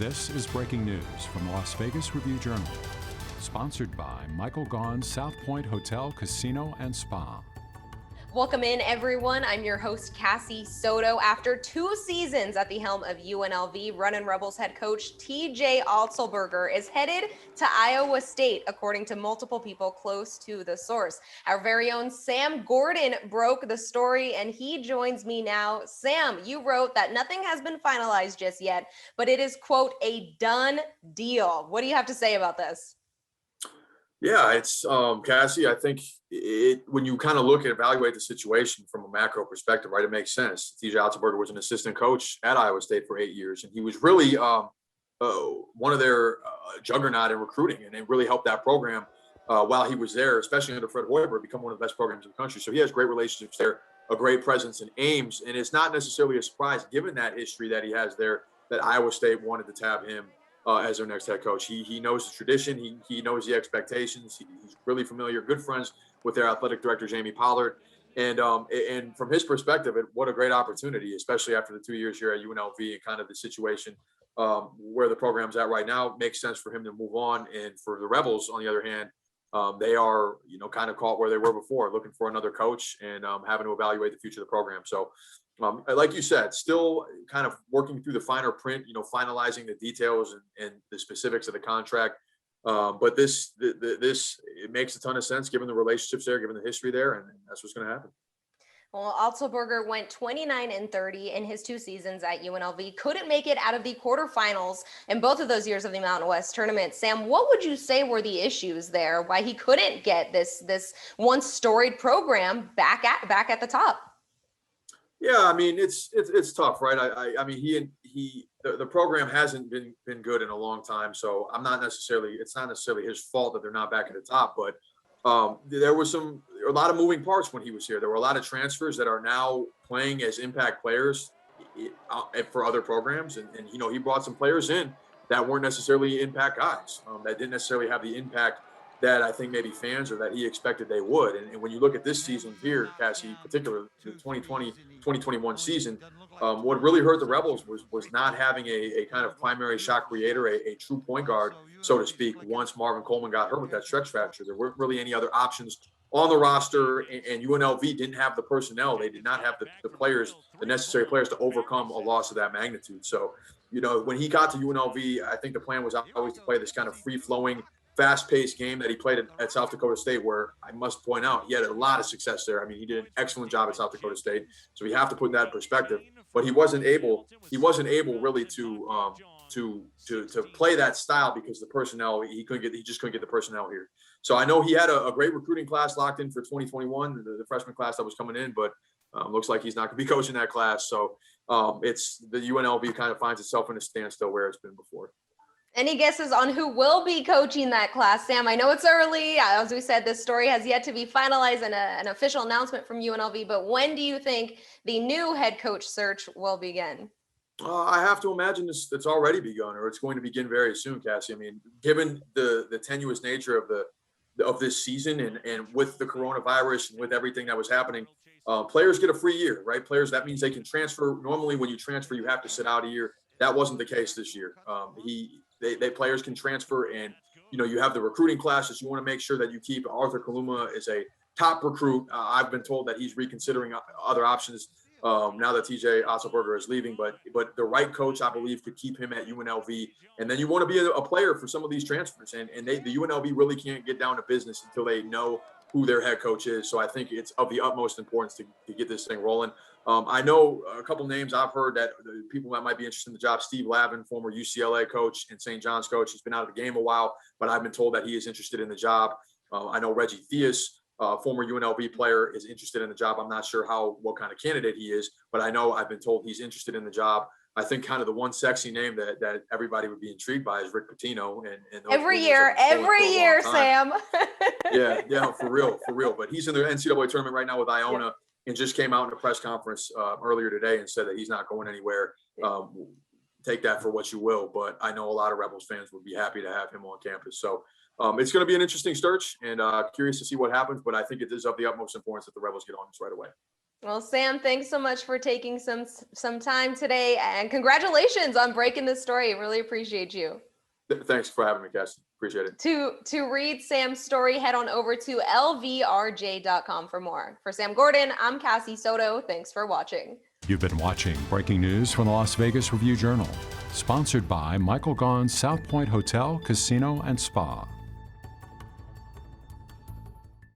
This is breaking news from the Las Vegas Review-Journal, sponsored by Michael Gaughan's South Point Hotel, Casino, and Spa. Welcome in, everyone. I'm your host, Cassie Soto. After 2 seasons at the helm of UNLV, Runnin' Rebels head coach TJ Otzelberger is headed to Iowa State, according to multiple people close to the source. Our very own Sam Gordon broke the story, and he joins me now. Sam, you wrote that nothing has been finalized just yet, but it is, quote, a done deal. What do you have to say about this? Yeah, it's Cassie, I think when you kind of look and evaluate the situation from a macro perspective, right, it makes sense. TJ Otzelberger was an assistant coach at Iowa State for 8 years, and he was really one of their juggernaut in recruiting, and it really helped that program while he was there, especially under Fred Hoiberg, become one of the best programs in the country. So he has great relationships there, a great presence in Ames, and it's not necessarily a surprise, given that history that he has there, that Iowa State wanted to tab him as their next head coach. He knows the tradition. He knows the expectations. He's really familiar, good friends with their athletic director, Jamie Pollard. And from his perspective, what a great opportunity, especially after the 2 years here at UNLV and kind of the situation where the program's at right now. It makes sense for him to move on. And for the Rebels, on the other hand, they are, kind of caught where they were before, looking for another coach and having to evaluate the future of the program. So like you said, still kind of working through the finer print, finalizing the details and the specifics of the contract. But this it makes a ton of sense given the relationships there, given the history there, and that's what's going to happen. Well, Otzelberger went 29-30 in his 2 seasons at UNLV. Couldn't make it out of the quarterfinals in both of those years of the Mountain West tournament. Sam, what would you say were the issues there? Why he couldn't get this once storied program back at the top? Yeah, I mean it's tough, right? I mean the program hasn't been good in a long time, so it's not necessarily his fault that they're not back at the top, but there were a lot of moving parts when he was here. There were a lot of transfers that are now playing as impact players for other programs, and he brought some players in that weren't necessarily impact guys, that didn't necessarily have the impact that I think maybe fans or that he expected they would. And when you look at this season here, Cassie, particularly the 2020-2021 season, what really hurt the Rebels was not having a kind of primary shot creator, a true point guard, so to speak, once Marvin Coleman got hurt with that stretch fracture. There weren't really any other options on the roster, and UNLV didn't have the personnel. They did not have the players, the necessary players to overcome a loss of that magnitude. So, when he got to UNLV, I think the plan was always to play this kind of free-flowing, fast-paced game that he played at South Dakota State, where I must point out he had a lot of success there. I mean, he did an excellent job at South Dakota State, so we have to put that in perspective. But he wasn't able really to play that style because the personnel he just couldn't get the personnel here. So I know he had a great recruiting class locked in for 2021, the freshman class that was coming in, but looks like he's not going to be coaching that class. So it's the UNLV kind of finds itself in a standstill where it's been before. Any guesses on who will be coaching that class, Sam? I know it's early. As we said, this story has yet to be finalized and an official announcement from UNLV, but when do you think the new head coach search will begin? I have to imagine it's already begun, or it's going to begin very soon, Cassie. I mean, given the tenuous nature of this season and with the coronavirus and with everything that was happening, players get a free year, right? That means they can transfer. Normally when you transfer, you have to sit out a year. That wasn't the case this year. Players can transfer, and you have the recruiting classes. You want to make sure that you keep Arthur Kaluma as a top recruit. I've been told that he's reconsidering other options now that TJ Otzelberger is leaving, but the right coach, I believe, could keep him at UNLV. And then you want to be a player for some of these transfers, and the UNLV really can't get down to business until they know who their head coach is. So I think it's of the utmost importance to get this thing rolling. I know a couple names I've heard that people that might be interested in the job. Steve Lavin, former UCLA coach and St. John's coach. He's been out of the game a while, but I've been told that he is interested in the job. I know Reggie Theus, former UNLV player, is interested in the job. I'm not sure what kind of candidate he is, but I've been told he's interested in the job. I think kind of the one sexy name that everybody would be intrigued by is Rick Pitino. And every year, Sam. yeah, for real. But he's in the NCAA tournament right now with Iona. Yep. And just came out in a press conference earlier today and said that he's not going anywhere. Take that for what you will, but I know a lot of Rebels fans would be happy to have him on campus. So it's going to be an interesting search, and curious to see what happens, but I think it is of the utmost importance that the Rebels get on this right away. Well, Sam, thanks so much for taking some time today, and congratulations on breaking this story. Really appreciate you. Thanks for having me, Cassie. Appreciate it. To read Sam's story, head on over to lvrj.com for more. For Sam Gordon, I'm Cassie Soto. Thanks for watching. You've been watching breaking news from the Las Vegas Review-Journal, sponsored by Michael Gaughan's South Point Hotel, Casino, and Spa.